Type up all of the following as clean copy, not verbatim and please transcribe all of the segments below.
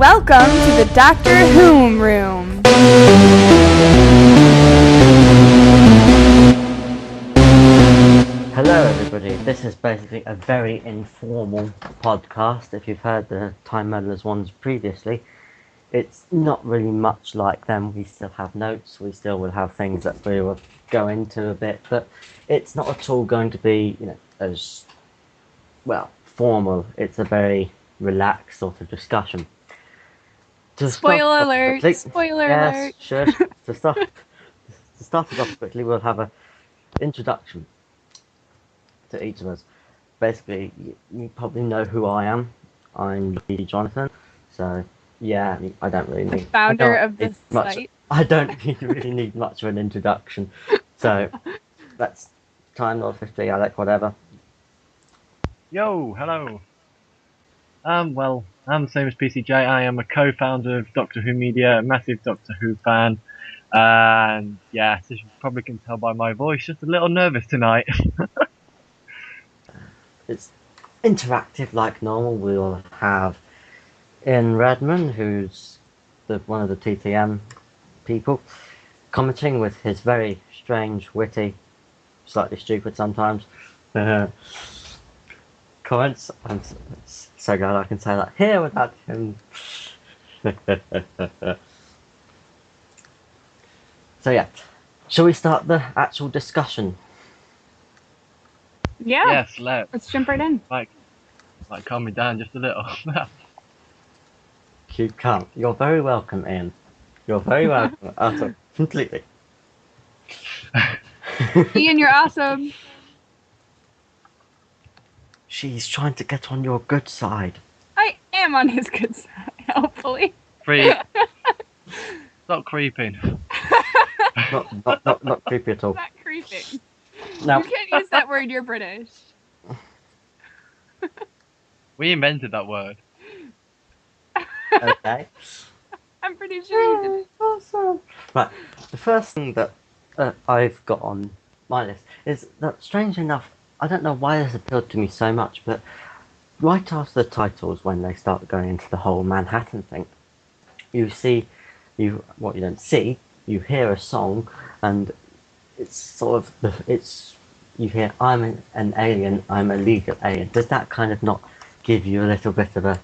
welcome to the Doctor WhoM room. Hello everybody, this is basically a very informal podcast. If you've heard the Time Meddlers ones previously, it's not really much like them. We still have notes, we still will have things that we will go into a bit, but it's not at all going to be, as, formal. It's a very relaxed sort of discussion. Spoiler alert! Spoiler alert! Sure. To start it off quickly, we'll have an introduction to each of us. Basically, you probably know who I am. I'm Pcjonathan. So, yeah, I don't really need... The founder of this site. I don't really need much of an introduction. So, that's Timelord50, Alec, whatever. Yo, hello. Well, I'm the same as PCJ. I am a co-founder of Doctor Who Media, a massive Doctor Who fan. And yeah, as you probably can tell by my voice, just a little nervous tonight. It's interactive like normal. We'll have Ian Redman, who's one of the TTM people, commenting with his very strange, witty, slightly stupid sometimes comments. I'm so glad I can say that here without him. So yeah, shall we start the actual discussion? Yeah. Yes, let's jump right in. Like calm me down just a little. You can't. You're very welcome, Ian. You're very welcome. Completely. Ian, you're awesome. She's trying to get on your good side. I am on his good side, hopefully. Stop creeping. Not creepy at all. Not creeping. No. You can't use that word, you're British. We invented that word. Okay. I'm pretty sure you did. Awesome. Right. The first thing that I've got on my list is that, strangely enough, I don't know why this appealed to me so much, but right after the titles, when they start going into the whole Manhattan thing, you don't see, you hear a song, and it's sort of you hear, I'm an alien, I'm a legal alien. Does that kind of not give you a little bit of a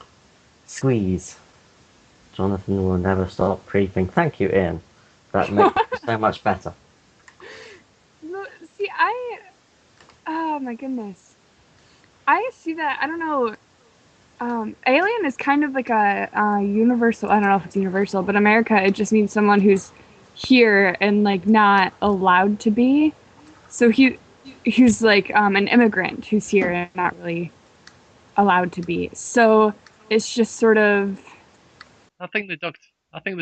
squeeze? Jonathan will never stop creeping. Thank you, Ian. That makes it so much better. See, oh my goodness. I see that, I don't know, alien is kind of like a universal, I don't know if it's universal, but America, it just means someone who's here and like not allowed to be. So he's like an immigrant who's here and not really allowed to be. So it's just sort of... I think the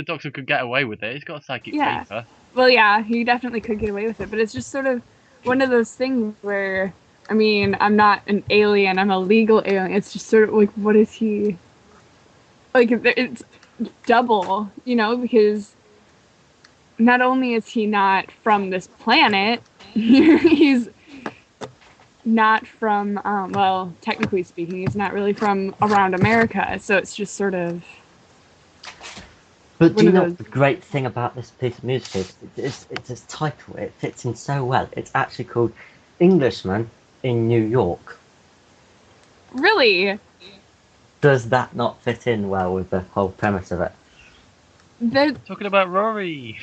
Doctor could get away with it. He's got a psychic paper. Well, yeah, he definitely could get away with it, but it's just sort of one of those things where, I mean, I'm not an alien, I'm a legal alien. It's just sort of like, what is he? Like, it's double, because not only is he not from this planet, he's not from, well, technically speaking, he's not really from around America, so it's just sort of... But do you know what the great thing about this piece of music is? It's its title. It fits in so well. It's actually called Englishman in New York. Really? Does that not fit in well with the whole premise of it? Talking about Rory.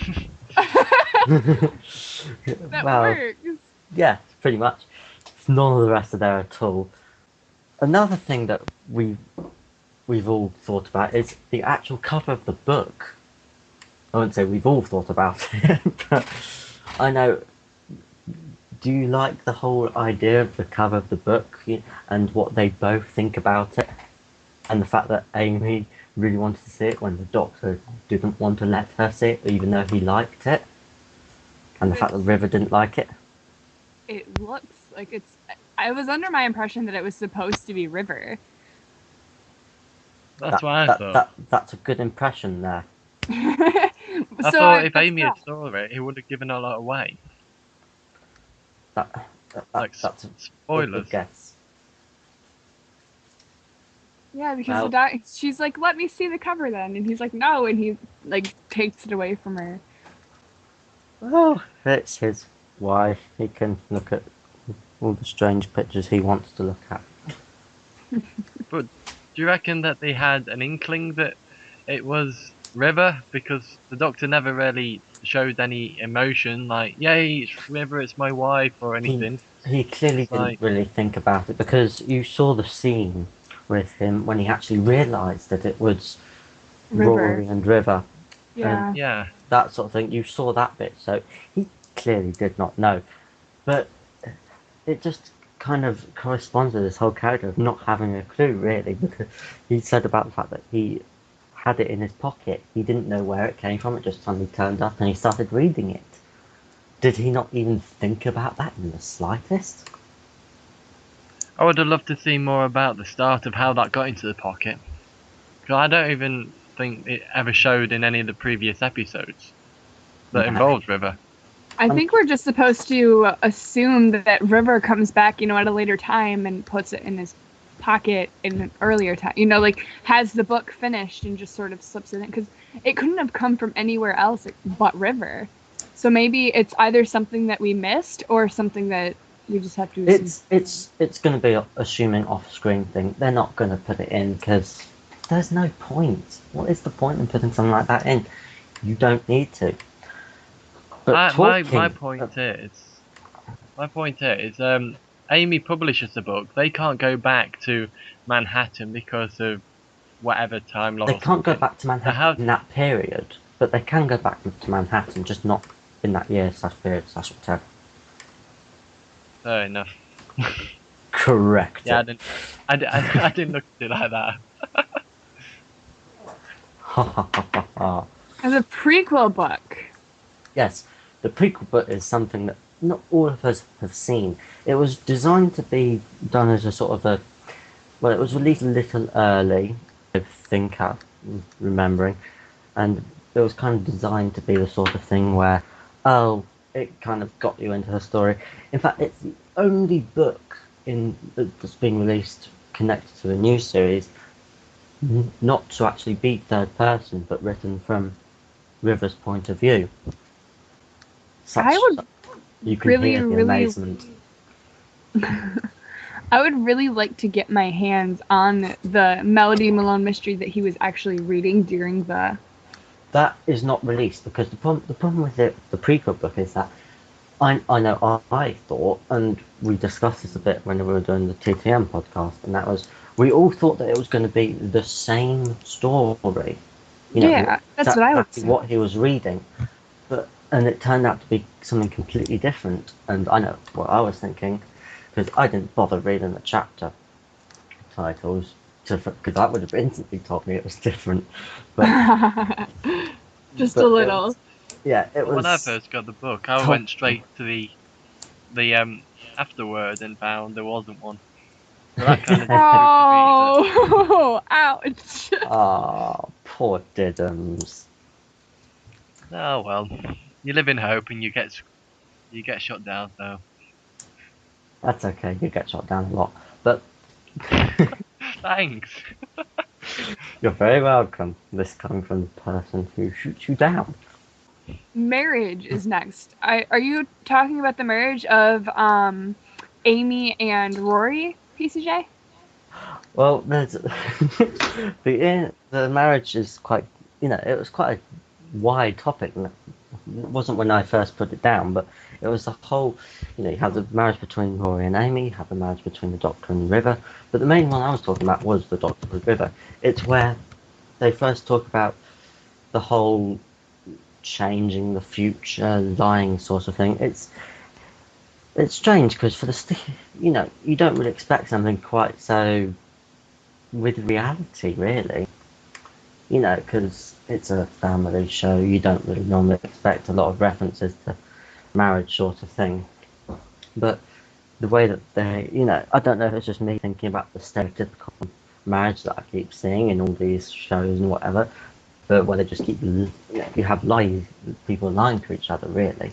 That works. Yeah, pretty much. None of the rest are there at all. Another thing that we've all thought about is the actual cover of the book. I wouldn't say we've all thought about it, but I know. Do you like the whole idea of the cover of the book and what they both think about it? And the fact that Amy really wanted to see it when the Doctor didn't want to let her see it, even though he liked it? And the fact that River didn't like it? It looks like it's... I was under my impression that it was supposed to be River. That's what I thought. That's a good impression there. I thought if Amy had saw it, he would have given a lot away. That's spoilers. a good guess. Yeah, because Well, she's like, let me see the cover then, and he's like, no, and he like takes it away from her. well, it's his wife. He can look at all the strange pictures he wants to look at. But do you reckon that they had an inkling that it was River? Because the Doctor never really showed any emotion, like, yay, it's River, it's my wife, or He anything. he clearly It's didn't like, really think about it because you saw the scene with him when he actually realised that it was River. Rory and River and Yeah. yeah. that sort of thing. You saw that bit, so he clearly did not know. But it just kind of corresponds with this whole character of not having a clue, really, because he said about the fact that he had it in his pocket. He didn't know where it came from. It just suddenly turned up and he started reading it. Did he not even think about that in the slightest? I would have loved to see more about the start of how that got into the pocket. Because I don't even think it ever showed in any of the previous episodes that No. involved River. I think we're just supposed to assume that River comes back, at a later time and puts it in his pocket in an earlier time. Like has the book finished and just sort of slips it in because it couldn't have come from anywhere else but River. So maybe it's either something that we missed or something that we just have to assume. It's going to be assuming off-screen thing. They're not going to put it in because there's no point. What is the point in putting something like that in? You don't need to. But My talking, point is, Amy publishes the book. They can't go back to Manhattan because of whatever time loss they or can't go something. back to They Manhattan have in that period, but they can go back to Manhattan, just not in that year / period / whatever. fair enough. Correct Yeah, it. I didn't look at it like that. Ha ha ha ha ha. As a prequel book. Yes, the prequel book is something that not all of us have seen. It was designed to be done as a sort of a. Well, it was released a little early, I think I'm remembering, and it was kind of designed to be the sort of thing where, oh, it kind of got you into the story. In fact, it's the only book that's being released connected to the new series not to actually be third person, but written from River's point of view. I Such would you can really, hear the really amazement. I would really like to get my hands on the Melody Malone mystery that he was actually reading during the. That is not released because the problem with the prequel book is that I know I thought, and we discussed this a bit when we were doing the TTM podcast, and that was we all thought that it was going to be the same story, Yeah, that's what I would exactly say. what he was reading, and it turned out to be something completely different. And I know what I was thinking because I didn't bother reading the chapter titles because that would have instantly told me it was different. But Just a but it little. was, yeah, it But when I was first got the book, I told went straight to the afterword and found there wasn't one. So that kind of just proved to me that Oh, ouch. Ah, poor Diddums. oh well, you live in hope and you get shot down. So That's okay, you get shot down a lot. But thanks. you're very welcome. This coming from the person who shoots you down. Marriage is next. Are you talking about the marriage of Amy and Rory, PCJ? Well, there's the marriage is quite, it was quite a wide topic. It wasn't when I first put it down, but it was the whole, you have the marriage between Rory and Amy, you have the marriage between the Doctor and River, but the main one I was talking about was the Doctor with River. It's where they first talk about the whole changing the future, lying sort of thing. It's strange because you don't really expect something quite so with reality, really. Because it's a family show, you don't really normally expect a lot of references to marriage sort of thing. But the way that I don't know if it's just me thinking about the stereotypical marriage that I keep seeing in all these shows and whatever, but where they just keep, you have people lying to each other, really.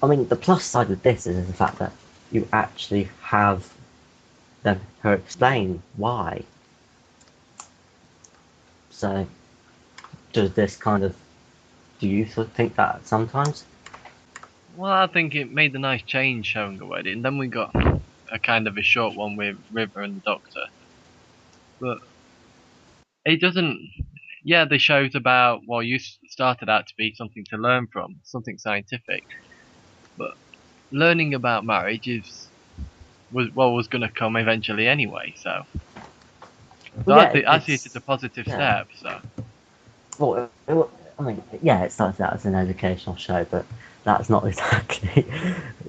I mean, the plus side of this is the fact that you actually have her explain why. So, does this kind of... Do you sort of think that sometimes? Well, I think it made a nice change showing a wedding. Then we got a kind of a short one with River and the Doctor. But it doesn't. Yeah, the show's about, well, you started out to be something to learn from, something scientific. But learning about marriage was going to come eventually anyway. So Well, yeah, I see it as a positive yeah. step. So Well, I mean, yeah, it started out as an educational show, but that's not exactly...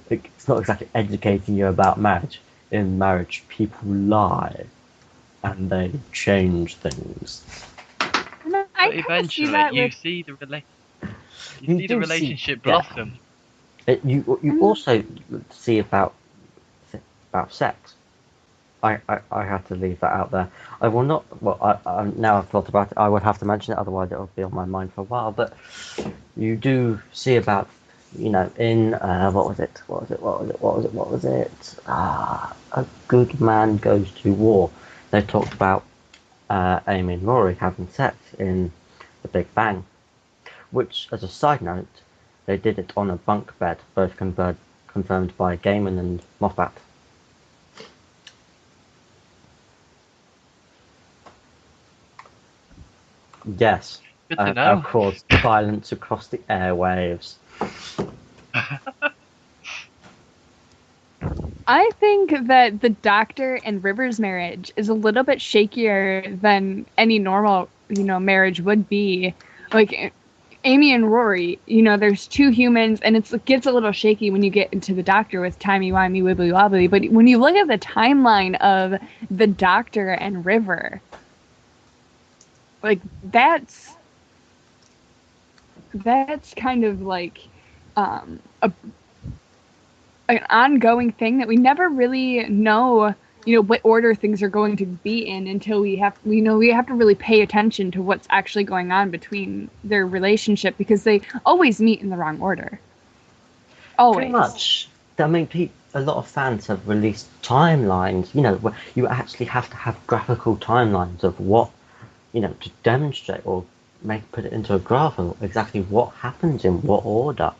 It's not exactly educating you about marriage. In marriage, people lie, and they change things. And I but kind of see eventually, that you with. see the You do see, relationship yeah. blossom. You also see about sex. I had to leave that out there. I will not. Well, now I've thought about it, I would have to mention it. Otherwise, it'll be on my mind for a while. But you do see about, in what was it? A Good Man Goes to War. They talked about Amy and Rory having sex in The Big Bang, which, as a side note, they did it on a bunk bed, both confirmed by Gaiman and Moffat. Yes, Good to know. of course, violence across the airwaves. I think that the Doctor and River's marriage is a little bit shakier than any normal, marriage would be. Like Amy and Rory, there's two humans, and it gets a little shaky when you get into the Doctor with timey-wimey, wibbly-wobbly. But when you look at the timeline of the Doctor and River, like that's kind of like an ongoing thing that we never really know, what order things are going to be in until we have to really pay attention to what's actually going on between their relationship, because they always meet in the wrong order. Always. Pretty much. I mean, a lot of fans have released timelines, where you actually have to have graphical timelines of what, to demonstrate or put it into a graph of exactly what happens in what order.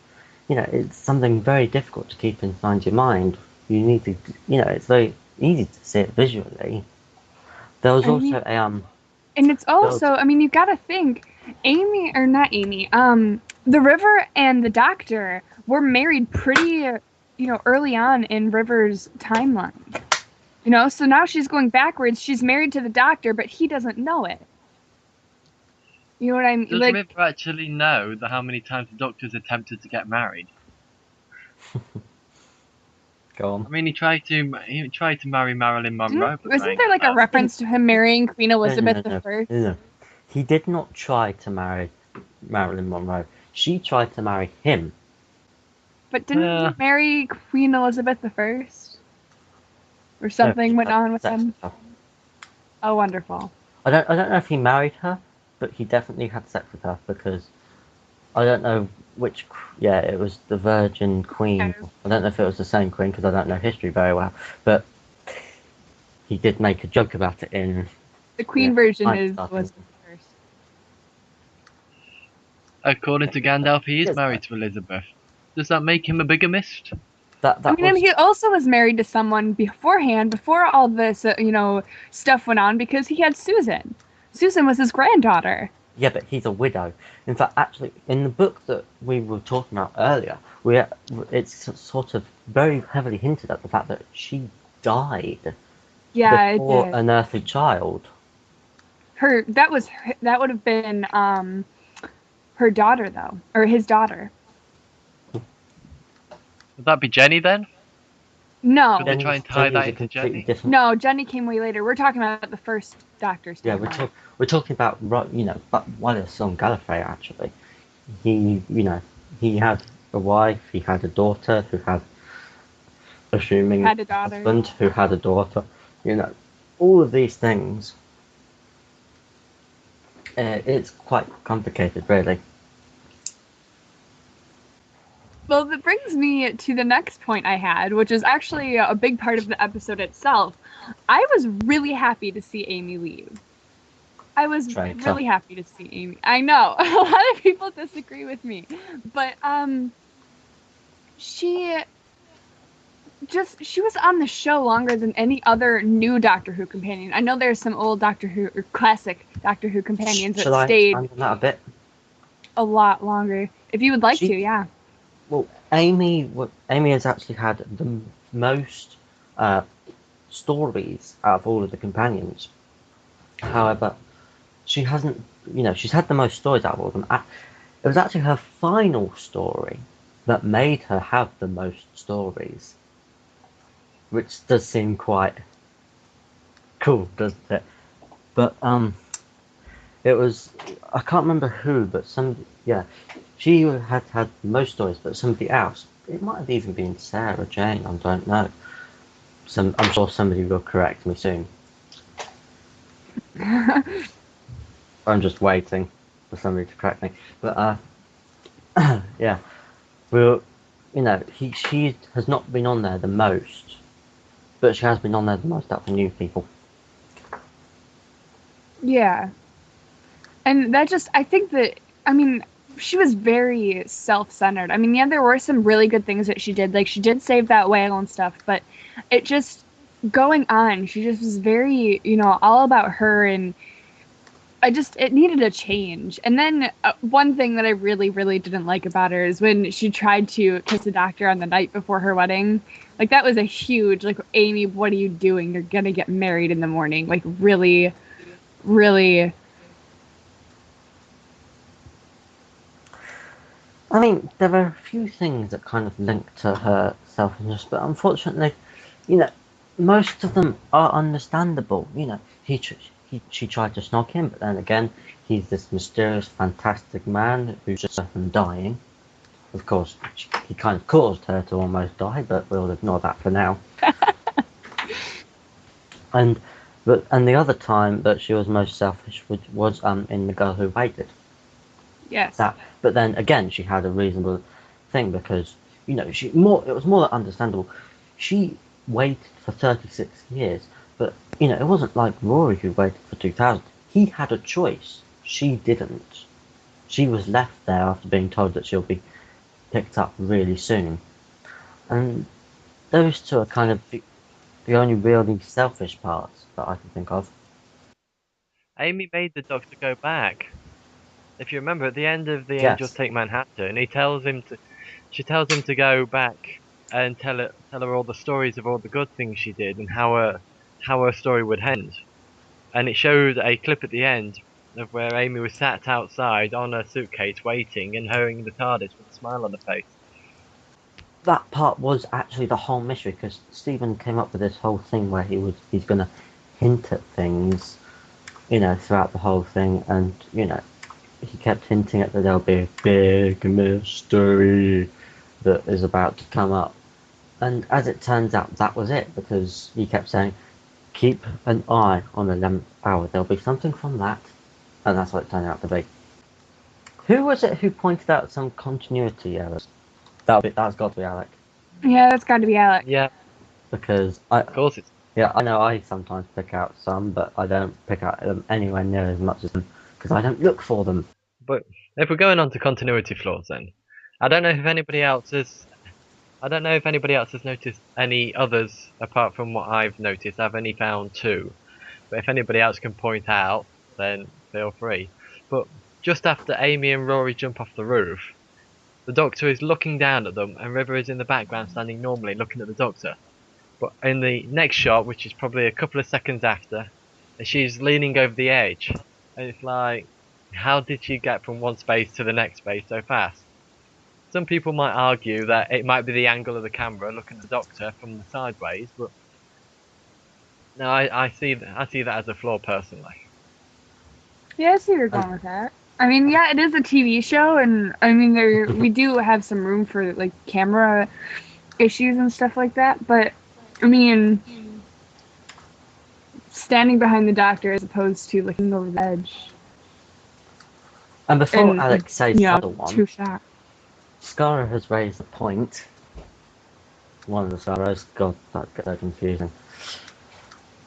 It's something very difficult to keep inside your mind. You need to, it's very easy to see it visually. There was also a and it's also, you gotta think, the River and the Doctor were married pretty, early on in River's timeline. So now she's going backwards. She's married to the Doctor, but he doesn't know it. You know what I mean? Does River actually know how many times the Doctor's attempted to get married? Go on. I mean, he tried to marry Marilyn Monroe. Isn't there like a reference to him marrying Queen Elizabeth I? No. He did not try to marry Marilyn Monroe. She tried to marry him. But didn't he marry Queen Elizabeth I? Or something went on with him? Oh, wonderful. I don't know if he married her, but he definitely had sex with her, because I don't know which... Yeah, it was the Virgin Queen. Okay. I don't know if it was the same queen, because I don't know history very well. But he did make a joke about it in... The Queen version is Elizabeth I. According to Gandalf, he is married to Elizabeth. Does that make him a bigamist? And he also was married to someone beforehand, before all this, stuff went on, because he had Susan. Susan was his granddaughter. Yeah, but he's a widow. In fact, actually, in the book that we were talking about earlier, it's sort of very heavily hinted at the fact that she died before an earthly child. That would have been her daughter, though, or his daughter. Would that be Jenny then? No. Could they try and tie that into Jenny? No, Jenny came way later. We're talking about the first Doctor's timeline. Yeah, we're talking about, but while it's on Gallifrey, actually, he had a wife, he had a daughter who had, assuming, had a daughter. Husband who had a daughter. All of these things. It's quite complicated, really. Well, that brings me to the next point I had, which is actually a big part of the episode itself. I was really happy to see Amy leave. I was Traitor. really happy to see Amy. I know a lot of people disagree with me, but she was on the show longer than any other new Doctor Who companion. I know there's some old Doctor Who or classic Doctor Who companions Shall that I stayed expand on that a bit? a lot longer. If you would like to, yeah. Well, Amy has actually had the most stories out of all of the companions. However, she hasn't, she's had the most stories out of all of them. It was actually her final story that made her have the most stories, which does seem quite cool, doesn't it? But it was, I can't remember who, but she had the most stories, but somebody else. It might have even been Sarah Jane. I don't know. I'm sure somebody will correct me soon. I'm just waiting for somebody to correct me. But yeah, well, she has not been on there the most, but she has been on there the most out for new people. Yeah. And I think that, I mean, she was very self-centered. I mean, yeah, there were some really good things that she did. Like, she did save that whale and stuff, but it just, going on, she just was very, all about her, and it needed a change. And then one thing that I really, really didn't like about her is when she tried to kiss the Doctor on the night before her wedding. Like, that was a huge, like, Amy, what are you doing? You're gonna get married in the morning. Like, really, really... I mean, there are a few things that kind of link to her selfishness, but unfortunately, most of them are understandable. She tried to snog him, but then again, he's this mysterious, fantastic man who's just dying. Of course, he kind of caused her to almost die, but we'll ignore that for now. And the other time that she was most selfish was in The Girl Who Waited. Yes. But then again, she had a reasonable thing because it was more understandable. She waited for 36 years, but it wasn't like Rory who waited for 2000. He had a choice. She didn't. She was left there after being told that she'll be picked up really soon, and those two are kind of the only really selfish parts that I can think of. Amy made the Doctor go back. If you remember, at the end of The Angels Yes. Take Manhattan, she tells him to go back and tell her all the stories of all the good things she did and how her story would end. And it showed a clip at the end of where Amy was sat outside on her suitcase waiting and hurrying the TARDIS with a smile on her face. That part was actually the whole mystery because Stephen came up with this whole thing where he's going to hint at things, throughout the whole thing, and he kept hinting at that there'll be a big mystery that is about to come up. And as it turns out, that was it, because he kept saying, keep an eye on the 11th hour. There'll be something from that. And that's what it turned out to be. Who was it who pointed out some continuity errors? That's got to be Alec. Yeah, that's got to be Alec. Yeah, Because of course it's... Yeah, I know I sometimes pick out some, but I don't pick out them anywhere near as much as them, because I don't look for them. But if we're going on to continuity flaws then, I don't know if anybody else has noticed any others apart from what I've noticed. I've only found two. But if anybody else can point out, then feel free. But just after Amy and Rory jump off the roof, the Doctor is looking down at them and River is in the background standing normally looking at the Doctor. But in the next shot, which is probably a couple of seconds after, she's leaning over the edge. And it's like, how did she get from one space to the next space so fast? Some people might argue that it might be the angle of the camera looking at the Doctor from the sideways, but no, I see that as a flaw personally. Yeah, I see where you're going with that. I mean, yeah, it is a TV show, and I mean, we do have some room for like camera issues and stuff like that. But I mean, standing behind the Doctor as opposed to looking over the edge. And before And, Alex says the other one, two shots. Scara has raised a point. One of the Scaras, God, that gets so confusing.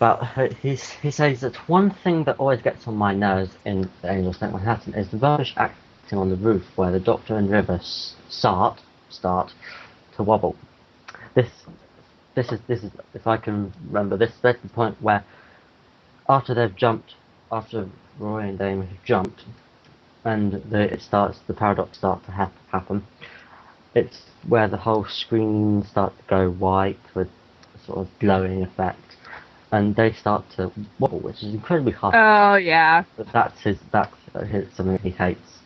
But he says that one thing that always gets on my nerves in The Angels Take Manhattan is the rubbish acting on the roof where the Doctor and River start to wobble. This is if I can remember, this is the point where after Rory and Amy have jumped and the paradox starts to happen. It's where the whole screen starts to go white with a sort of glowing effect. And they start to wobble, which is incredibly hard. Oh yeah. But that's something he hates.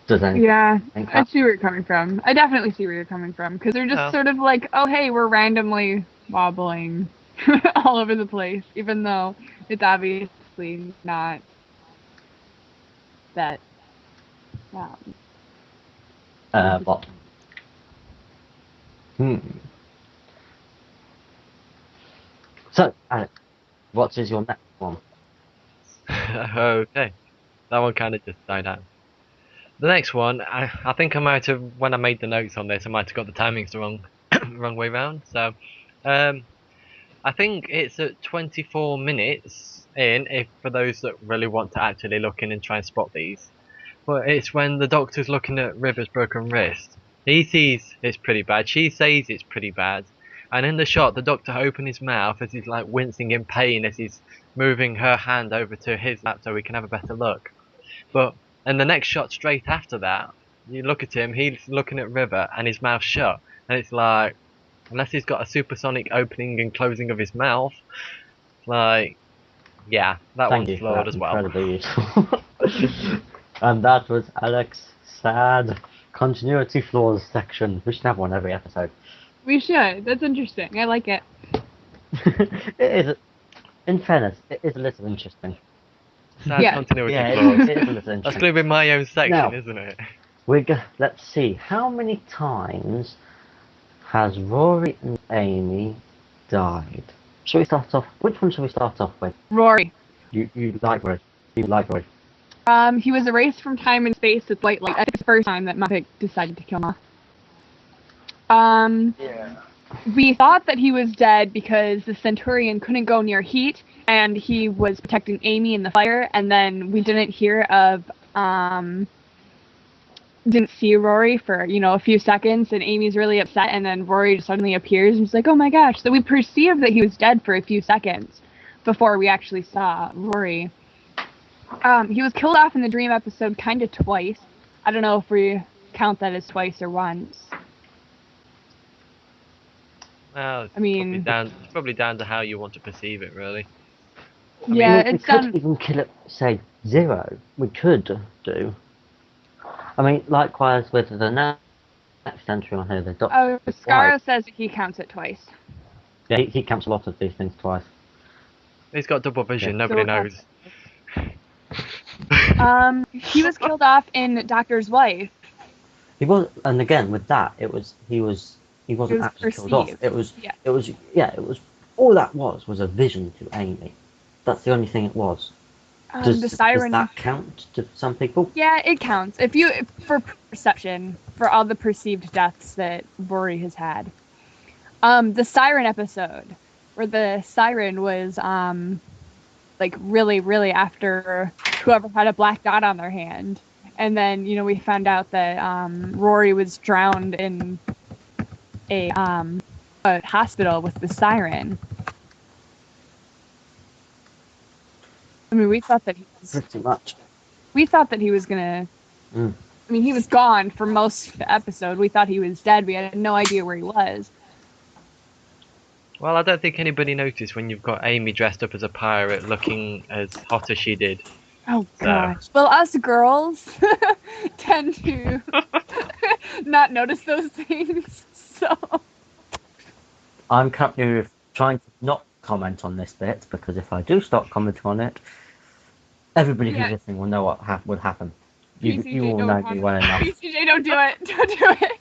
Does anything? Yeah, I see where you're coming from. I definitely see where you're coming from because they're just sort of like, oh hey, we're randomly wobbling all over the place, even though it's obviously not that. What? So, Alex, what is your next one? Okay, that one kind of just died out. The next one, I think I might have, when I made the notes on this, I might have got the timings the wrong way round. So, I think it's at 24 minutes in, if for those that really want to actually look in and try and spot these. But it's when the Doctor's looking at River's broken wrist. He sees it's pretty bad. She says it's pretty bad. And in the shot, the Doctor opens his mouth as he's like wincing in pain as he's moving her hand over to his lap so we can have a better look. But in the next shot straight after that, you look at him, he's looking at River and his mouth's shut. And it's like, unless he's got a supersonic opening and closing of his mouth, like, yeah, that Thank one's you for flawed that, as well. incredibly useful. And that was Alex's sad continuity flaws section. We should have one every episode. We should. That's interesting. I like it. It is, in fairness, it is a little interesting. Sad Yeah. continuity Yeah, flaws. it is a little That's interesting. going to be my own section, Now, isn't it? Let's see, how many times has Rory and Amy died? Shall we start off? Which one shall we start off with? Rory. You like Rory. You like Rory. He was erased from time and space with white light. I think it's the first time that Muppet decided to kill him off. Yeah. We thought that he was dead because the Centurion couldn't go near heat, and he was protecting Amy in the fire, and then we didn't hear of, didn't see Rory for, a few seconds, and Amy's really upset, and then Rory just suddenly appears, and she's like, oh my gosh. So we perceived that he was dead for a few seconds before we actually saw Rory. He was killed off in the Dream episode kind of twice. I don't know if we count that as twice or once. Well, I mean, it's probably down to how you want to perceive it, really. Yeah, we could even kill it, say, 0. We could do. I mean, likewise with the next entry on here, the Doctor. Scarrow says he counts it twice. Yeah, he counts a lot of these things twice. He's got double vision, Yeah. nobody knows. knows. He was killed off in Doctor's Wife. He was, and again with that, he wasn't actually killed off. It was all that was a vision to Amy. That's the only thing it was. The siren. Does that count to some people? Yeah, it counts. For perception, for all the perceived deaths that Rory has had. The siren episode, where the siren was really, really after whoever had a black dot on their hand. And then, we found out that Rory was drowned in a hospital with the siren. I mean, we thought that he was... Pretty much. We thought that he was gonna... I mean, he was gone for most of the episode. We thought he was dead. We had no idea where he was. Well, I don't think anybody noticed when you've got Amy dressed up as a pirate looking as hot as she did. Oh, gosh. Well, us girls tend to not notice those things, so... I'm currently trying to not comment on this bit, because if I do start commenting on it, everybody who's listening will know what would happen. You all know me well enough. PCJ, don't do it. Don't do it.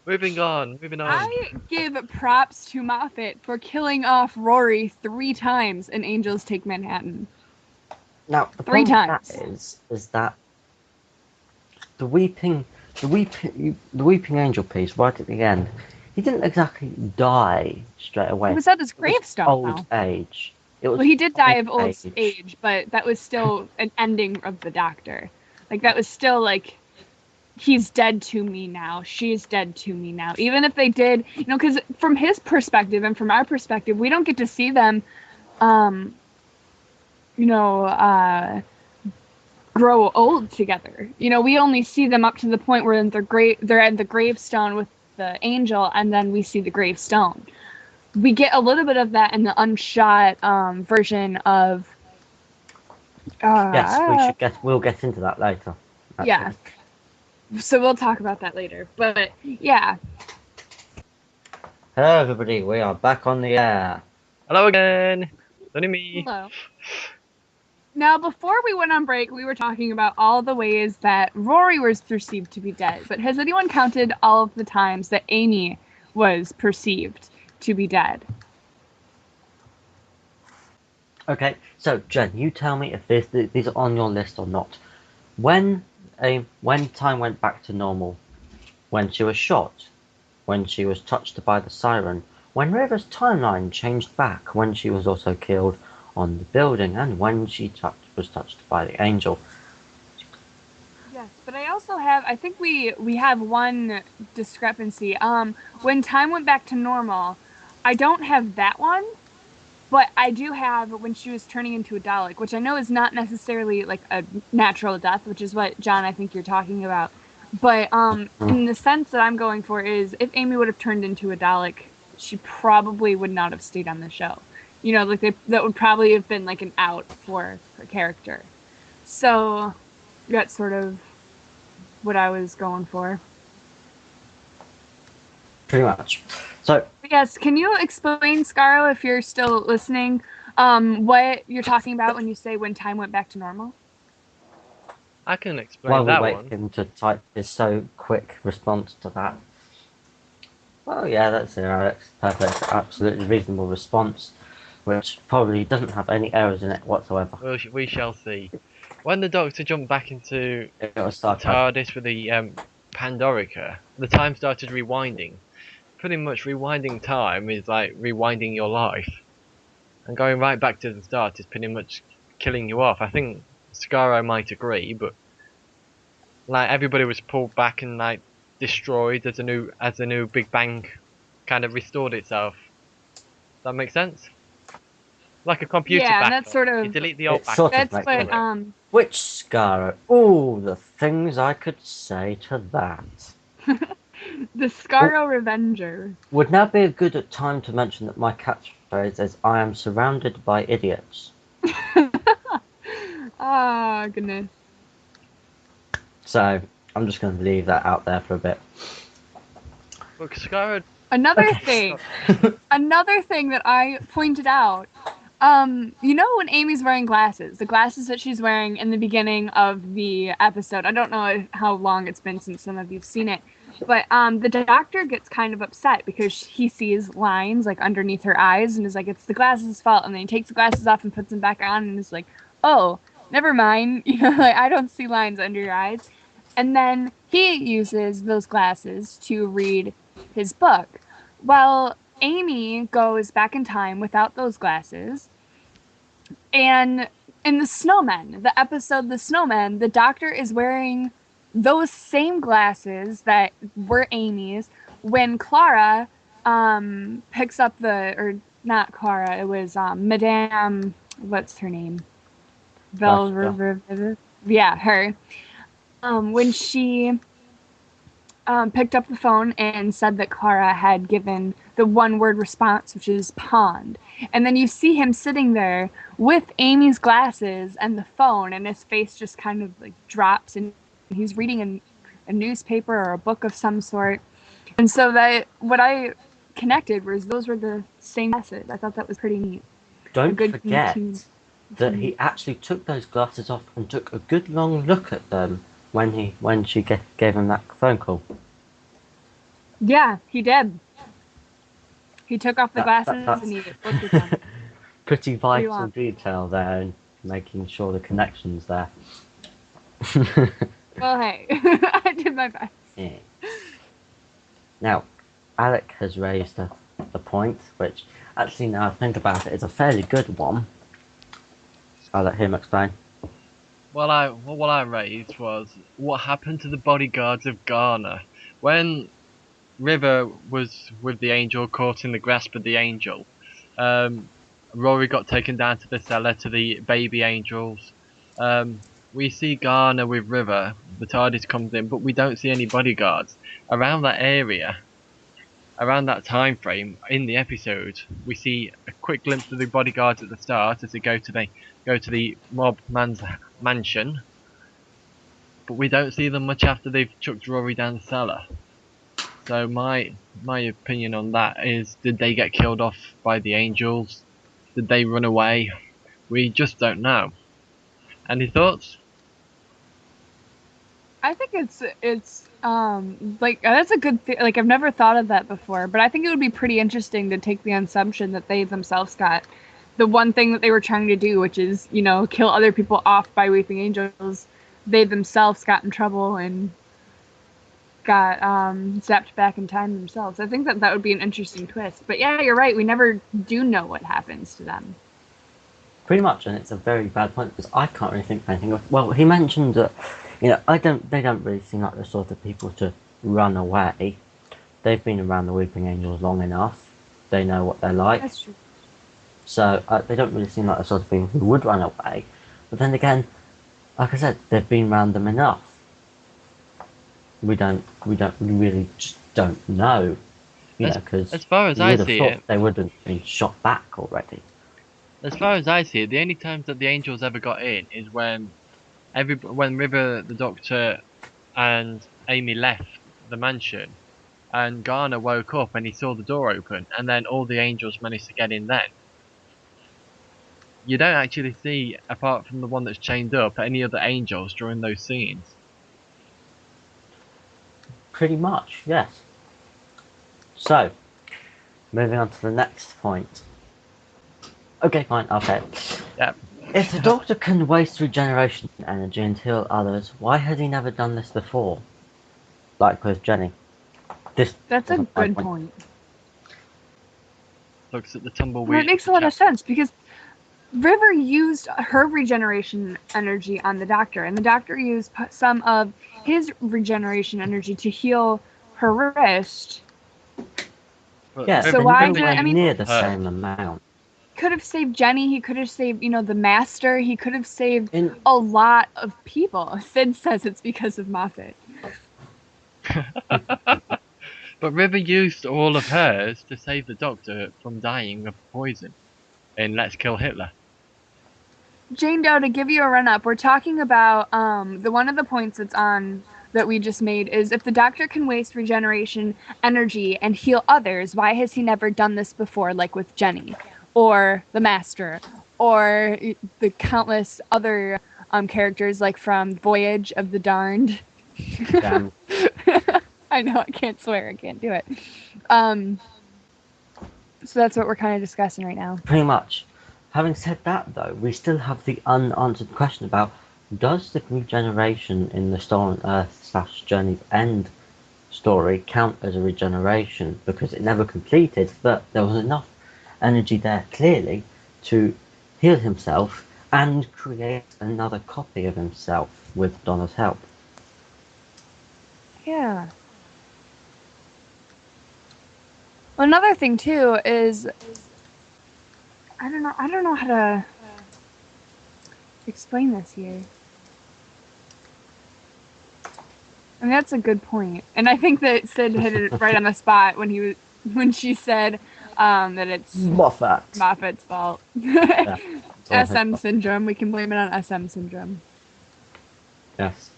Moving on. I give props to Moffat for killing off Rory 3 times in Angels Take Manhattan. Now, the 3 times. Is that the weeping angel piece right at the end. he didn't exactly die straight away. He was at his It was gravestone, old though. age. It was Well, he did die of old age. age, but that was still an ending of the Doctor. Like, that was still, like, he's dead to me now. She's dead to me now. Even if they did, you know, because from his perspective and from our perspective, we don't get to see them, you know, grow old together. You know, we only see them up to the point where they're at the gravestone with the angel, and then we see the gravestone. We get a little bit of that in the unshot version of. Yes, we'll get into that later. Actually. Yeah. So we'll talk about that later. But yeah. Hello, everybody. We are back on the air. Hello again. It's only me. Hello. Now, before we went on break, we were talking about all the ways that Rory was perceived to be dead. But has anyone counted all of the times that Amy was perceived to be dead? Okay, so Jen, you tell me if these are on your list or not. When time went back to normal, when she was shot, when she was touched by the siren, when River's timeline changed back, when she was also killed on the building, and when she was touched by the angel. Yes, but I also have, I think we have one discrepancy. When time went back to normal, I don't have that one, but I do have when she was turning into a Dalek, which I know is not necessarily like a natural death, which is what, John, I think you're talking about. But in the sense that I'm going for is if Amy would have turned into a Dalek, she probably would not have stayed on the show. You know, like that would probably have been like an out for her character. So that's sort of what I was going for. Pretty much. So yes, can you explain, Scarlo, if you're still listening, what you're talking about when you say when time went back to normal? I can explain while we that wait one. for him to type his so quick response to that. Well, yeah, that's perfect, absolutely reasonable response, which probably doesn't have any errors in it whatsoever. Well, we shall see. When the Doctor jumped back into It was the sarcasm. TARDIS with the Pandorica, the time started rewinding. Pretty much rewinding time is like rewinding your life. And going right back to the start is pretty much killing you off. I think Scarro might agree, but like everybody was pulled back and like destroyed as a new Big Bang kind of restored itself. Does that make sense? Like a computer Yeah, and backup. that's sort You of delete the old It backup. sort of that's makes what sense. Which Scarro? Oh, the things I could say to that. the Scarro Revenger. Would now be a good time to mention that my catchphrase is I am surrounded by idiots. Ah, goodness. So, I'm just going to leave that out there for a bit. Look, Scarro. Another thing that I pointed out, you know when Amy's wearing glasses, the glasses that she's wearing in the beginning of the episode, I don't know how long it's been since some of you've seen it, but the Doctor gets kind of upset because he sees lines like underneath her eyes and is like, it's the glasses' fault, and then he takes the glasses off and puts them back on and is like, oh, never mind, you know, like I don't see lines under your eyes. And then he uses those glasses to read his book. Well, Amy goes back in time without those glasses. And in The Snowman, the episode The Snowman, the Doctor is wearing those same glasses that were Amy's when Clara picks up or not Clara, it was Madame, what's her name? Yeah, her. When she picked up the phone and said that Clara had given the one-word response, which is pond. And then you see him sitting there with Amy's glasses and the phone, and his face just kind of like drops, and he's reading a newspaper or a book of some sort. And so that what I connected was those were the same glasses. I thought that was pretty neat. Don't forget that he actually took those glasses off and took a good long look at them when she gave him that phone call. Yeah, he did. He took off the glasses and he looked at them. Pretty vital detail there, and making sure the connection's there. Well, hey, I did my best. Yeah. Now, Alec has raised the point, which actually, now I think about it, is a fairly good one. I'll let him explain. What I raised was what happened to the bodyguards of Ghana when River was with the angel, caught in the grasp of the angel. Rory got taken down to the cellar to the baby angels. We see Ghana with River. The TARDIS comes in, but we don't see any bodyguards around that area. Around that time frame in the episode, we see a quick glimpse of the bodyguards at the start as they go to the mob man's mansion, but we don't see them much after they've chucked Rory down the cellar. So my opinion on that is, did they get killed off by the angels? Did they run away? We just don't know. Any thoughts? I think it's like that's a good thing. Like I've never thought of that before, but I think it would be pretty interesting to take the assumption that they themselves got the one thing that they were trying to do, which is, you know, kill other people off by weeping angels. They themselves got in trouble and got zapped back in time themselves. I think that would be an interesting twist. But yeah, you're right. We never do know what happens to them. Pretty much, and it's a very bad point because I can't really think of anything else. Well, he mentioned that, you know, they don't really seem like the sort of people to run away. They've been around the Weeping Angels long enough. They know what they're like. That's true. So they don't really seem like the sort of people who would run away. But then again, like I said, they've been around them enough. We really just don't know. You know, because as far as I see it, they would have been shot back already. As far as I see it, the only times that the angels ever got in is when River, the Doctor, and Amy left the mansion, and Garner woke up and he saw the door open, and then all the angels managed to get in then. You don't actually see, apart from the one that's chained up, any other angels during those scenes. Pretty much, yes. So, moving on to the next point. Okay, fine, okay. Yep. If the Doctor can waste regeneration energy and heal others, why has he never done this before? Like with Jenny. That's a good point. Looks at the tumbleweed. That makes a lot of sense because River used her regeneration energy on the Doctor, and the Doctor used some of his regeneration energy to heal her wrist. Yeah, so why did I mean near the same amount? Could have saved Jenny. He could have saved, you know, the Master. He could have saved a lot of people. Sid says it's because of Moffat. But River used all of hers to save the Doctor from dying of poison in Let's Kill Hitler. Jane Doe, to give you a run-up, we're talking about the one of the points that's on that we just made is if the Doctor can waste regeneration energy and heal others, why has he never done this before, like with Jenny or the Master or the countless other characters like from Voyage of the Darned? I know, I can't swear, I can't do it. So that's what we're kind of discussing right now. Pretty much. Having said that, though, we still have the unanswered question about, does the regeneration in the Stolen Earth / Journey's End story count as a regeneration? Because it never completed, but there was enough energy there, clearly, to heal himself and create another copy of himself with Donna's help. Yeah. Well, another thing, too, is I don't know how to explain this here. I mean, that's a good point. And I think that Sid hit it right on the spot when she said that it's Moffat's fault. Yeah, SM syndrome. We can blame it on SM syndrome. Yes.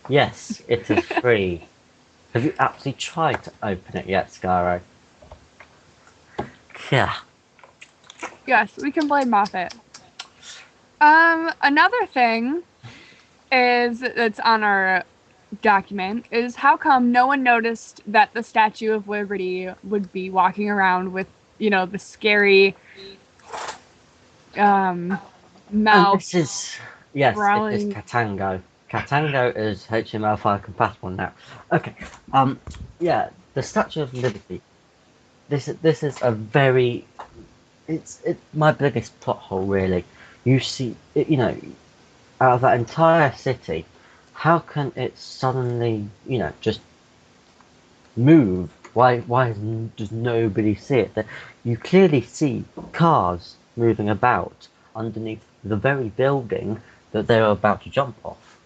Yes, it is free. Have you actually tried to open it yet, Skyro? Yeah. Yes, we can blame Moffat. Another thing that's on our document is how come no one noticed that the Statue of Liberty would be walking around with, you know, the scary mouth. This is, yes, growling. it is Katango. Katango is HTML5 compatible now. Okay, yeah, the Statue of Liberty this is a very it's my biggest plot hole really. You see, out of that entire city, how can it suddenly just move? Why does nobody see it? You clearly see cars moving about underneath the very building that they're about to jump off.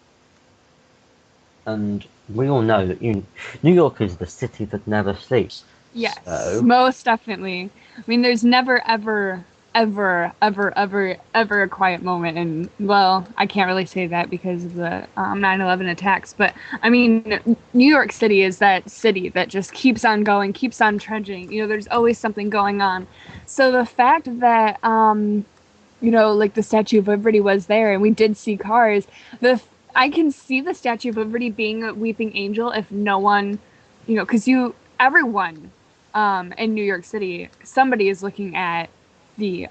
And we all know that New York is the city that never sleeps. Yes, So, most definitely. I mean, there's never, ever, ever, ever, ever, ever a quiet moment. And, well, I can't really say that because of the 9/11 attacks. But, I mean, New York City is that city that just keeps on going, keeps on trudging. There's always something going on. So the fact that, like the Statue of Liberty was there and we did see cars, I can see the Statue of Liberty being a weeping angel if no one, because everyone in New York City, somebody is looking at the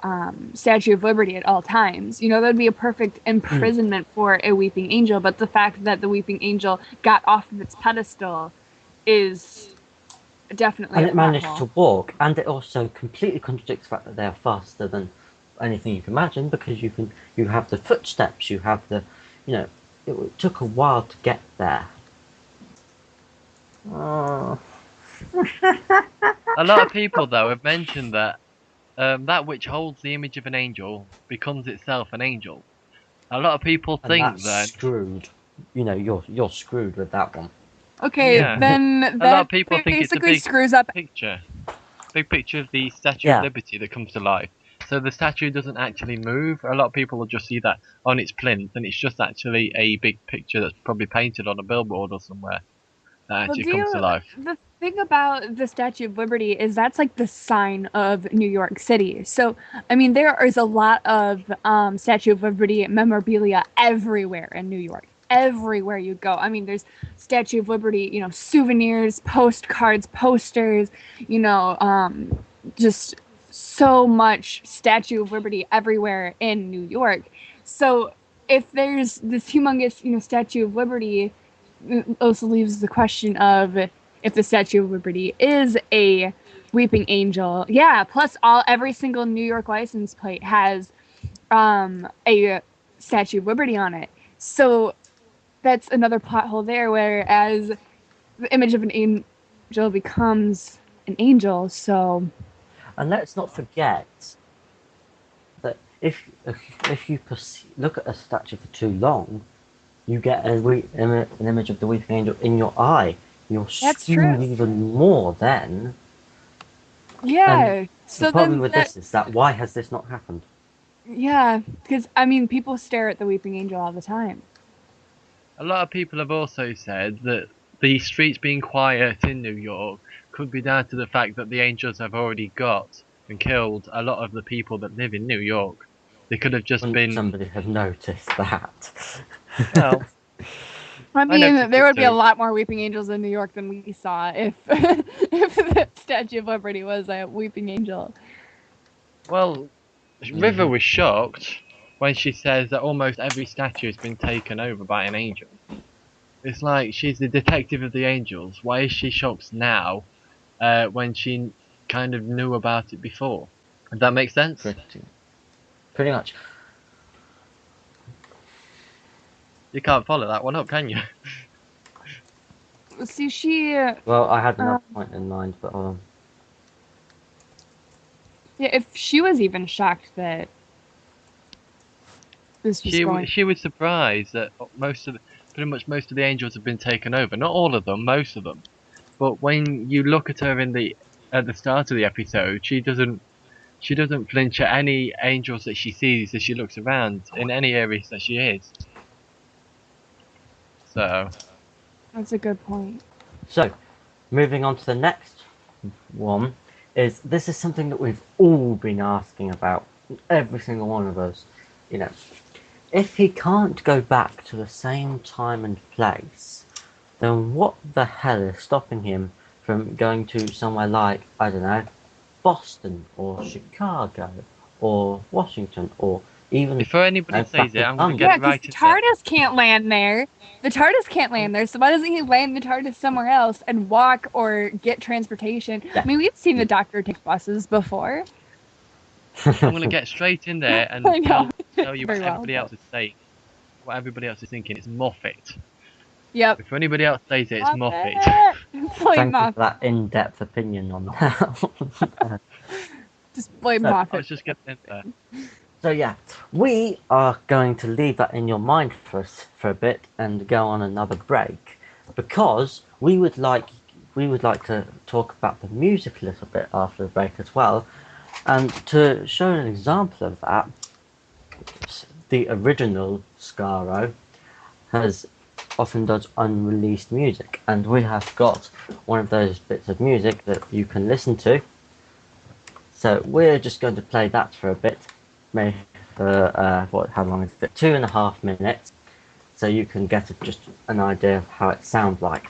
Statue of Liberty at all times. That'd be a perfect imprisonment for a weeping angel. But the fact that the weeping angel got off of its pedestal is definitely and a it managed plot to hole. walk, and it also completely contradicts the fact that they are faster than anything you can imagine, because you have the footsteps, you have it took a while to get there. Oh. A lot of people, though, have mentioned that that which holds the image of an angel becomes itself an angel. A lot of people And think that's that, screwed. You're screwed with that one. Okay, yeah, then a lot of that people think it's a basically big screws up. big picture of the Statue of Yeah. Liberty that comes to life. So the statue doesn't actually move. A lot of people will just see that on its plinth, and it's just actually a big picture that's probably painted on a billboard or somewhere that Well, actually comes to life. the thing about the Statue of Liberty is that's like the sign of New York City. So, I mean, there is a lot of Statue of Liberty memorabilia everywhere in New York. Everywhere you go. I mean, there's Statue of Liberty, souvenirs, postcards, posters, just so much Statue of Liberty everywhere in New York. So, if there's this humongous, Statue of Liberty, also leaves the question of if the Statue of Liberty is a weeping angel. Yeah, plus every single New York license plate has a Statue of Liberty on it. So that's another plot hole there, whereas the image of an angel becomes an angel. So And let's not forget that if you look at a statue for too long, you get an image of the weeping angel in your eye. You're that's screwed true. even more then. Yeah. And the So problem then with this is that why has this not happened? yeah, because I mean, people stare at the weeping angel all the time. A lot of people have also said that the streets being quiet in New York could be down to the fact that the angels have already got and killed a lot of the people that live in New York. They could have just Wouldn't been, somebody have noticed that? well, I I mean, noticed there it would be a too. lot more weeping angels in New York than we saw if if the Statue of Liberty was a weeping angel. Well, River was shocked when she says that almost every statue has been taken over by an angel. It's like she's the detective of the angels. Why is she shocked now when she kind of knew about it before? Does that make sense? Pretty much. You can't follow that one up, can you? See, she Well, I had another point in mind, but yeah, if she was even shocked that this was going. She was surprised that pretty much most of the angels have been taken over. Not all of them, most of them. But when you look at her at the start of the episode, she doesn't flinch at any angels that she sees as she looks around in any areas that she is. So That's a good point. so moving on to the next one this is something that we've all been asking about, every single one of us. If he can't go back to the same time and place, then what the hell is stopping him from going to somewhere like, I don't know, Boston or Chicago or Washington or even Before anybody says it, I'm going to Yeah, get it because right the in there. TARDIS can't land there. The TARDIS can't land there, so why doesn't he land the TARDIS somewhere else and walk or get transportation? Yeah. I mean, we've seen the Doctor take buses before. I'm going to get straight in there and I know. tell you what Very well, everybody but- else is saying. What everybody else is thinking. It's Moffat. Yep. Before anybody else says it, it's Moffat. It's blame Thank you Moffat. for that in-depth opinion on that. Just blame So, I Moffat. was just getting in there. So yeah, we are going to leave that in your mind for a bit and go on another break because we would like to talk about the music a little bit after the break as well, and to show an example of that, the original Scaro has often does unreleased music, and we have got one of those bits of music that you can listen to. So we're just going to play that for a bit. Maybe for how long is it? 2.5 minutes, so you can get just an idea of how it sounds like.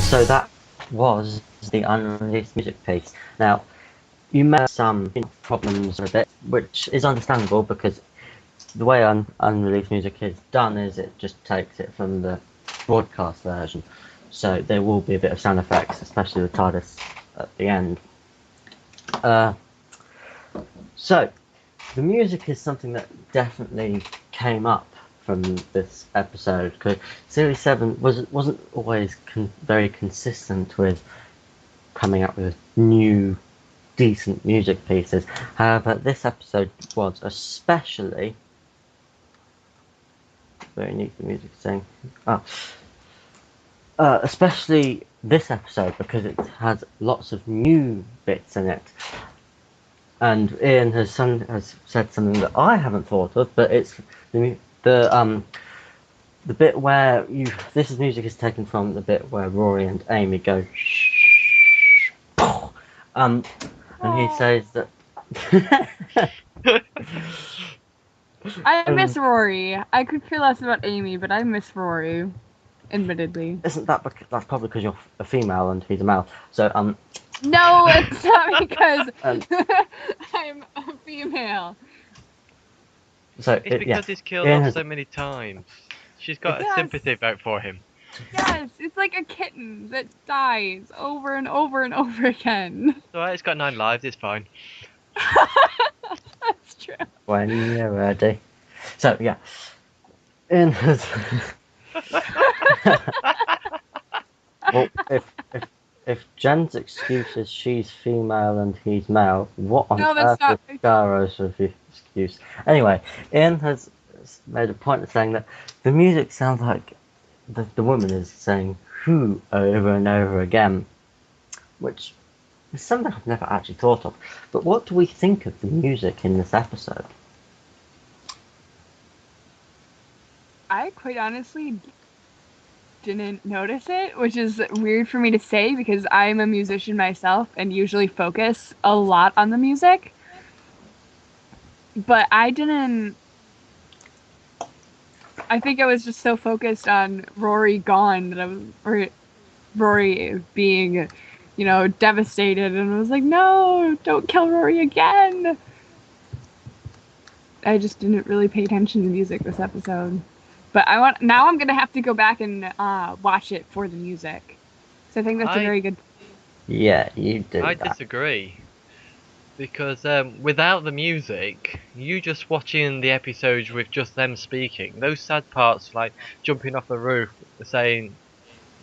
So that was the unreleased music piece. Now, you may have some problems with it, which is understandable because the way unreleased music is done is it just takes it from the broadcast version. So there will be a bit of sound effects, especially the TARDIS at the end. So the music is something that definitely came up from this episode because Series 7 wasn't always very consistent with coming up with new decent music pieces. However, this episode was especially very neat. The music is saying, especially this episode because it has lots of new bits in it. And Ian has said something that I haven't thought of, but it's the bit where this music is taken from the bit where Rory and Amy go shh, and he says that I miss Rory. I could care less about Amy, but I miss Rory. Admittedly. Isn't that because that's probably because you're a female and he's a male? So No, it's not because I'm a female. So It's because he's killed Ian off has- so many times. She's got a Yes. sympathy vote for him. Yes, it's like a kitten that dies over and over and over again. It's alright, it's got 9 lives, it's fine. That's true. When you're ready. So, yeah. In his... Well, if Jen's excuse is she's female and he's male, what on No, that's earth not is Garo's excuse? Anyway, Ian has made a point of saying that the music sounds like the woman is saying "who" over and over again, which is something I've never actually thought of. But what do we think of the music in this episode? I quite honestly didn't notice it, which is weird for me to say because I'm a musician myself and usually focus a lot on the music. But I didn't. I think I was just so focused on Rory gone that I was, or Rory being, devastated, and I was like, no, don't kill Rory again. I just didn't really pay attention to music this episode. But I'm gonna have to go back and watch it for the music. So I think that's a very good. Yeah, you do. I disagree. Because without the music, you just watching the episodes with just them speaking, those sad parts like jumping off the roof, saying,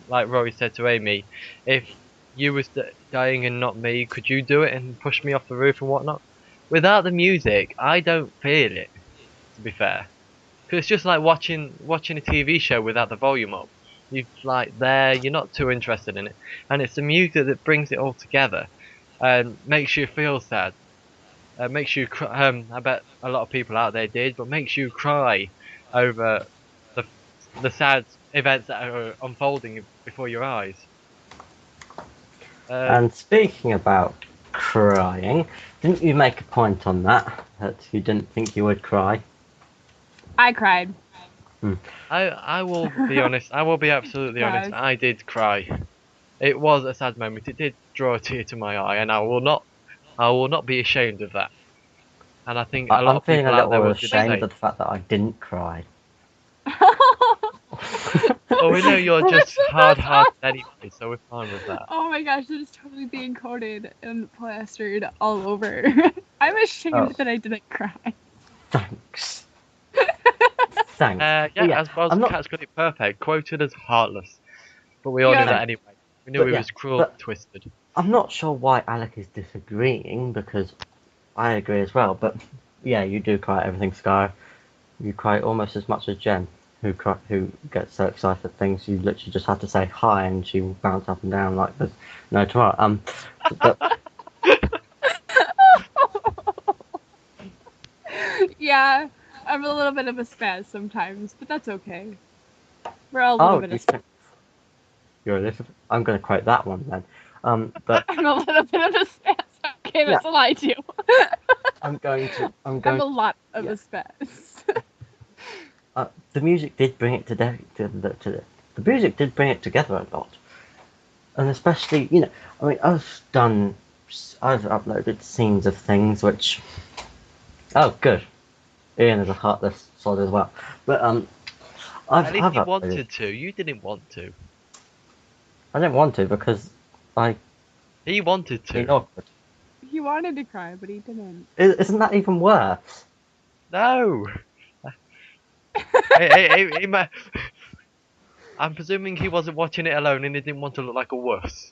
like Rory said to Amy, if you was dying and not me, could you do it and push me off the roof and whatnot? Without the music, I don't feel it, to be fair. Because it's just like watching a TV show without the volume up. You're not too interested in it. And it's the music that brings it all together. And makes you feel sad. Makes you cry. I bet a lot of people out there did, but makes you cry over the sad events that are unfolding before your eyes. And speaking about crying, didn't you make a point on that you didn't think you would cry? I cried. I will be honest. I will be absolutely honest. I did cry. It was a sad moment. It did draw a tear to my eye, and I will not be ashamed of that. And I think a lot of people out there will be ashamed of the fact that I didn't cry. Well, we know you're just hard-hearted anyway, so we're fine with that. Oh my gosh, that is totally being coated and plastered all over. I'm ashamed that I didn't cry. Thanks. Thanks. As Cat's got it perfect, quoted as heartless. But we all knew that anyway. We knew he was cruel and twisted. I'm not sure why Alec is disagreeing, because I agree as well. But yeah, you do cry at everything, Sky. You cry almost as much as Jen, who gets so excited at things. You literally just have to say hi, and she will bounce up and down like there's no tomorrow. But yeah, I'm a little bit of a spaz sometimes, but that's okay. We're all a little bit of spaz. You're a little. I'm going to quote that one then. But I'm a little bit of a spaz. Okay, that's a lie too. I'm a lot of a spaz. The music did bring it the music did bring it together a lot, and especially I've uploaded scenes of things which. Oh, good. Ian is a heartless sod as well, but At least he wanted to. You didn't want to. I didn't want to because He wanted to. He wanted to cry, but he didn't. Isn't that even worse? No. hey, I'm presuming he wasn't watching it alone and he didn't want to look like a wuss.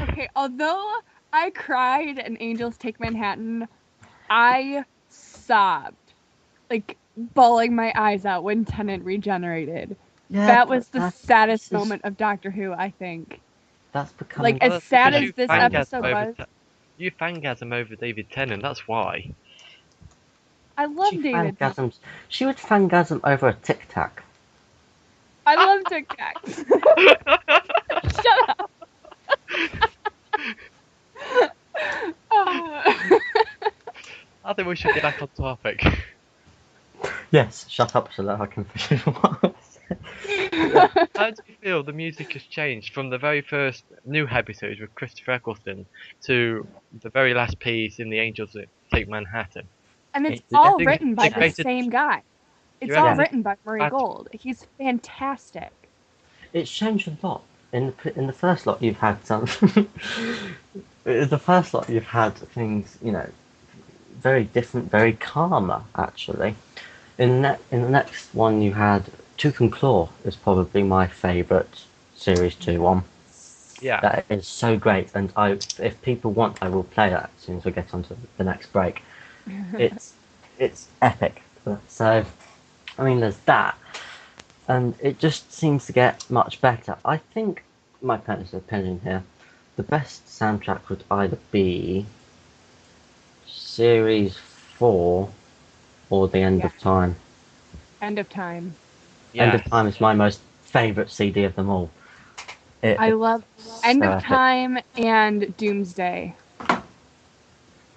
Okay, although I cried in Angels Take Manhattan, I sobbed, like bawling my eyes out when Tennant regenerated. Yeah, that was the saddest moment of Doctor Who, I think. That's becoming as sad as this episode was. You fangasm over David Tennant, that's why. I love David. She would fangasm over a Tic Tac. I love Tic Tacs. Shut up. I think we should get back on topic. Yes, shut up so that I can finish what I said. How do you feel the music has changed from the very first new episodes with Christopher Eccleston to the very last piece in The Angels That Take Manhattan? And it's all written by the same guy. It's all written by Murray Gold. He's fantastic. It's changed a lot. In the first lot, you've had some. The first lot, you've had things, very different, very calmer actually. In the next one you had Tooth and Claw is probably my favourite Series 2 one. Yeah. That is so great, and if people want, I will play that as soon as we get onto the next break. It's epic. So, I mean, there's that, and it just seems to get much better. I think, my personal opinion here, the best soundtrack would either be Series 4 or The End of Time. End of Time. End of Yes. Time is my most favourite CD of them all. I love End so of epic. Time and Doomsday.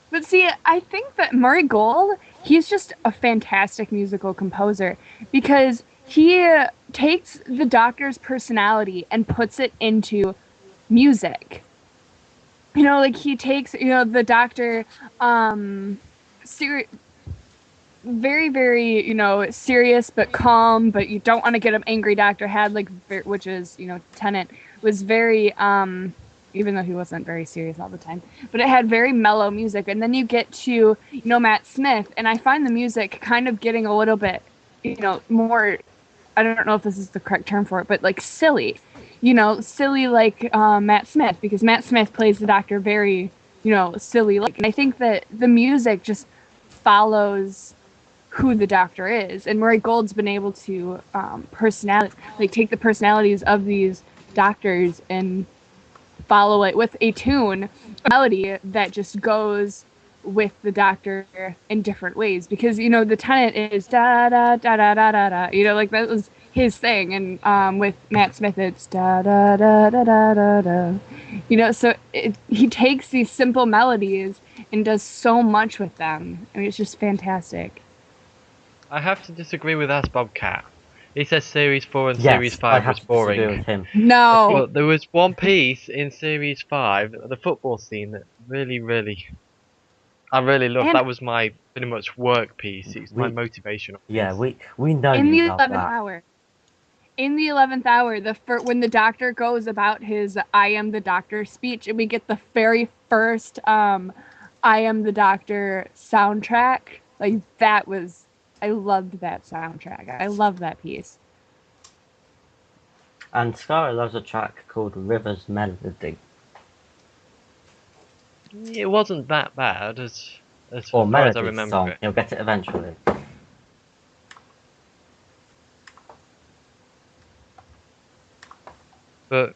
But see, I think that Murray Gold, he's just a fantastic musical composer because he takes the Doctor's personality and puts it into music. You know, like he takes, the Doctor, very, very, serious but calm, but you don't want to get him angry. Doctor had which is, Tennant was very, even though he wasn't very serious all the time, but it had very mellow music. And then you get to, Matt Smith, and I find the music kind of getting a little bit, more, I don't know if this is the correct term for it, but like silly, silly like Matt Smith, because Matt Smith plays the Doctor very, silly. And I think that the music just follows who the Doctor is, and Murray Gold's been able to take the personalities of these Doctors and follow it with a tune, a melody that just goes with the Doctor in different ways. Because the Tennant is da da da da da da da, like that was his thing, and with Matt Smith it's da da da da da da da, so he takes these simple melodies and does so much with them. I mean, it's just fantastic. I have to disagree with Asbobcat. He says Series 4 and Yes, Series I 5 have was to disagree boring. with him. No. But there was one piece in Series 5, the football scene, that I really loved. And that was my pretty much work piece. It's my motivational piece. Yeah, we know in the you love 11th that. hour. In the 11th hour, when the Doctor goes about his "I am the Doctor" speech, and we get the very first "I am the Doctor" soundtrack, I loved that soundtrack. I love that piece. And Scarra loves a track called River's Melody. It wasn't that bad as Or far as I Melody's remember song. it. You'll get it eventually. But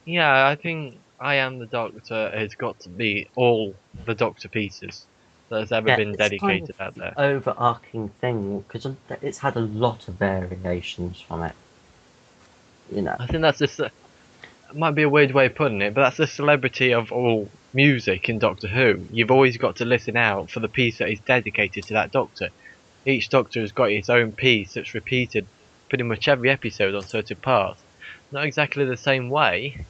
yeah, I think "I Am the Doctor" has got to be all the Doctor pieces that has ever been it's kind dedicated of out there. the overarching thing, because it's had a lot of variations from it. I think that's just it might be a weird way of putting it, but that's the celebrity of all music in Doctor Who. You've always got to listen out for the piece that is dedicated to that Doctor. Each Doctor has got its own piece that's repeated pretty much every episode on certain parts. Not exactly the same way,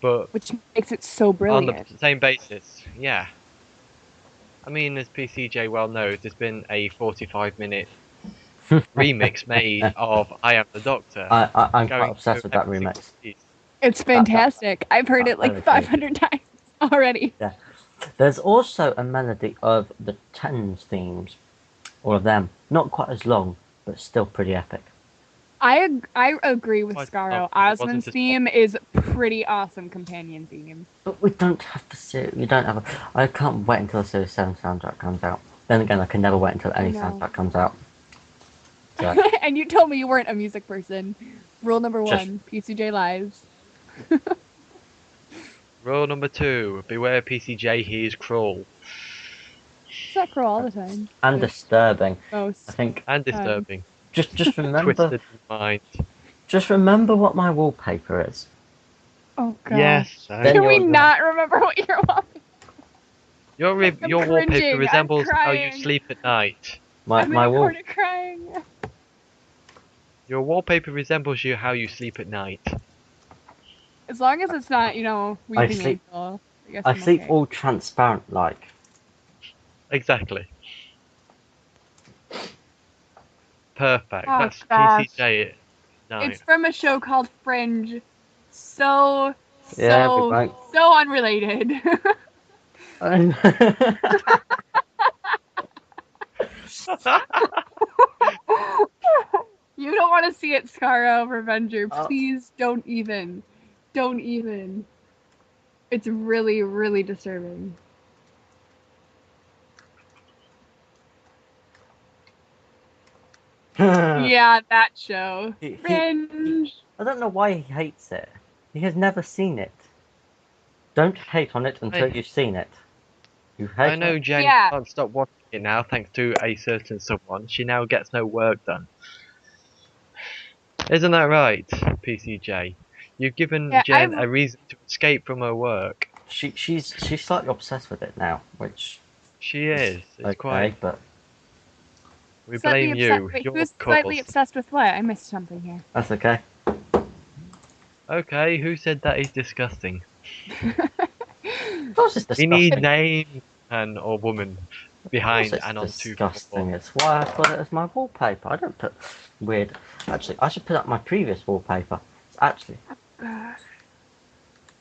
but Which makes it so brilliant. on the same basis, yeah. I mean, as PCJ well knows, there's been a 45-minute remix made of "I Am the Doctor." I'm quite going obsessed through with that every single remix. piece. It's fantastic. I've heard it like very 500 times already. Yeah. There's also a melody of the Tens themes, all of them. Not quite as long, but still pretty epic. I agree with Quite Scarro. long, but it wasn't Osmond's as theme is pretty awesome companion theme. But we don't have the series. We don't have I can't wait until the Series 7 soundtrack comes out. Then again, I can never wait until any know. soundtrack comes out. So, And you told me you weren't a music person. Rule number Just- 1, PCJ lies. Rule number 2: beware PCJ, he is cruel It's that cruel all the time. and disturbing. Most. I think and disturbing. just remember Twisted mind. just remember what my wallpaper is. Oh god. Yes. Then Can we you're not remember what you're watching? Your I'm wallpaper cringing, resembles I'm how you crying. sleep at night. My I'm in my a wall corner crying. Your wallpaper resembles you how you sleep at night. As long as it's not, Weeping sleep- Angel. I guess I I'm sleep okay. all transparent like. Exactly. Perfect. Oh, That's gosh. PCJ at 9. It's from a show called Fringe. So Yeah, we won't. unrelated. it, Scarro Revenger. Oh. Please don't even. Don't even. It's really, really disturbing. Yeah, that show. He- Cringe. I don't know why he hates it. He has never seen it. Don't hate on it until you've seen it. You hate I know on it. Jen Yeah. can't stop watching it now thanks to a certain someone. She now gets no work done. Isn't that right, PCJ? You've given Yeah, Jen a reason to escape from her work. She's slightly obsessed with it now, which She is. It's okay, quite. but We Slightly blame obsessed. you. Wait, You're who's the slightly cause. obsessed with what? I missed something here. that's okay. Okay, who said that is disgusting? Of course it's We disgusting. need names man or woman Of behind course and on it's 244. disgusting. It's why I put it as my wallpaper. I don't put weird. Actually, I should put up my previous wallpaper. Actually,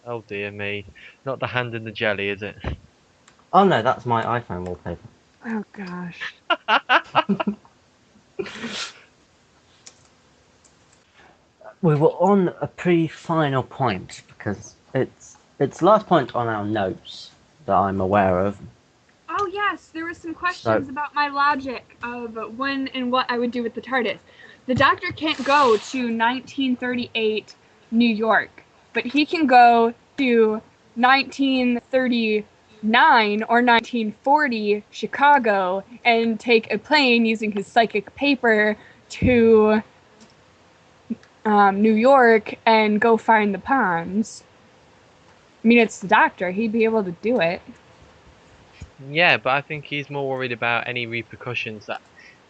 Oh dear me. Not the hand in the jelly, is it? oh no, that's my iPhone wallpaper. Oh gosh. We were on a pre-final point because it's the last point on our notes that I'm aware of. Oh yes, there were some questions about my logic of when and what I would do with the TARDIS. The Doctor can't go to 1938 New York, but he can go to 1939 or 1940 Chicago and take a plane using his psychic paper to New York and go find the ponds. I mean, it's the Doctor. He'd be able to do it. Yeah, but I think he's more worried about any repercussions that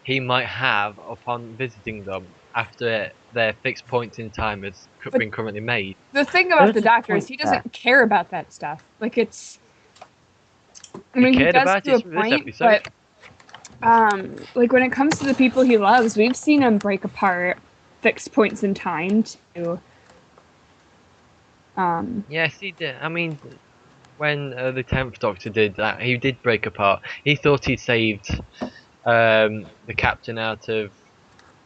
he might have upon visiting them after their fixed point in time has been currently made. The thing about There's the a Doctor is point he doesn't care about that stuff. Like, it's... I mean, he cared does about to a it this point, episode. but like when it comes to the people he loves, we've seen him break apart fixed points in time to Yes, he did. I mean, when the 10th Doctor did that, he did break apart. He thought he saved the captain out of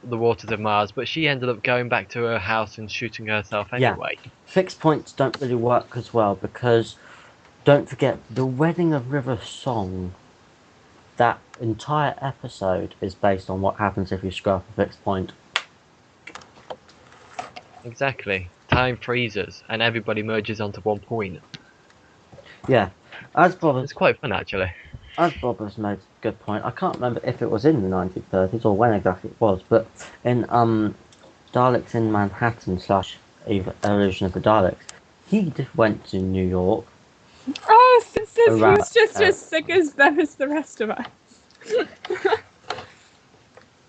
the waters of Mars, but she ended up going back to her house and shooting herself anyway. Fixed points don't really work as well because don't forget the Wedding of River song. That entire episode is based on what happens if you screw up a fixed point. Exactly. Time freezes and everybody merges onto one point. Yeah, as Bob It's quite fun actually. has made a good point. I can't remember if it was in the 1930s or when exactly it was, but in Daleks in Manhattan / Illusion of the Daleks, he went to New York. oh, since he Around was just that. as sick as them as the rest of us.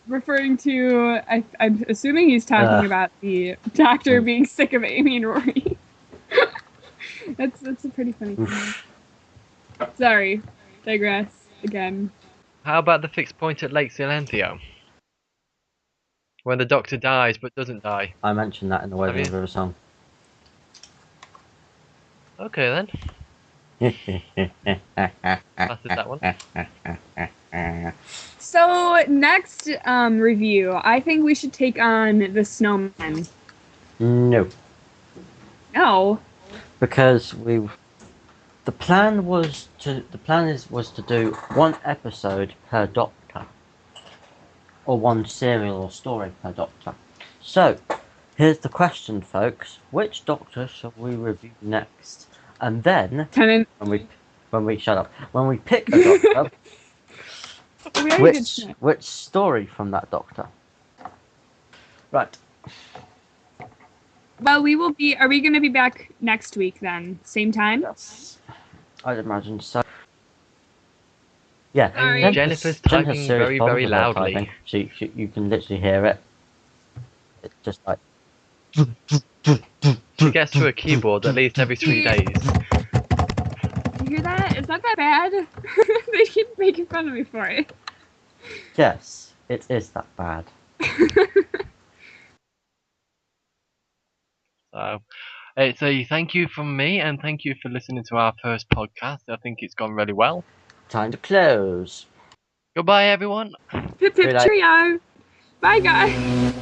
Referring to, I'm assuming he's talking about the Doctor being sick of Amy and Rory. That's a pretty funny thing. Sorry, digress again. How about the fixed point at Lake Silencio? When the Doctor dies but doesn't die. I mentioned that in the Wedding of you? River song. Okay then. That is that one. So next review, I think we should take on the Snowman. No, No. because the plan was to do one episode per Doctor, or one serial or story per Doctor. So here's the question, folks: which Doctor shall we review next? And then Tennant. when we pick a Doctor, We already did Tennant. which story from that Doctor? Right. Well, we will be. Are we going to be back next week then? Same time? Yes. I'd imagine so. Yeah. Sorry. Jennifer's Jen has typing serious very, problems very with her loudly. typing. She you can literally hear it. It's just like She gets to a keyboard at least every 3 days. You hear that? Is that bad? They keep making fun of me for it. yes, it is that bad. So it's a thank you from me and thank you for listening to our first podcast. I think it's gone really well. Time to close. Goodbye everyone. Pip pip Good night. cheerio. Bye guys.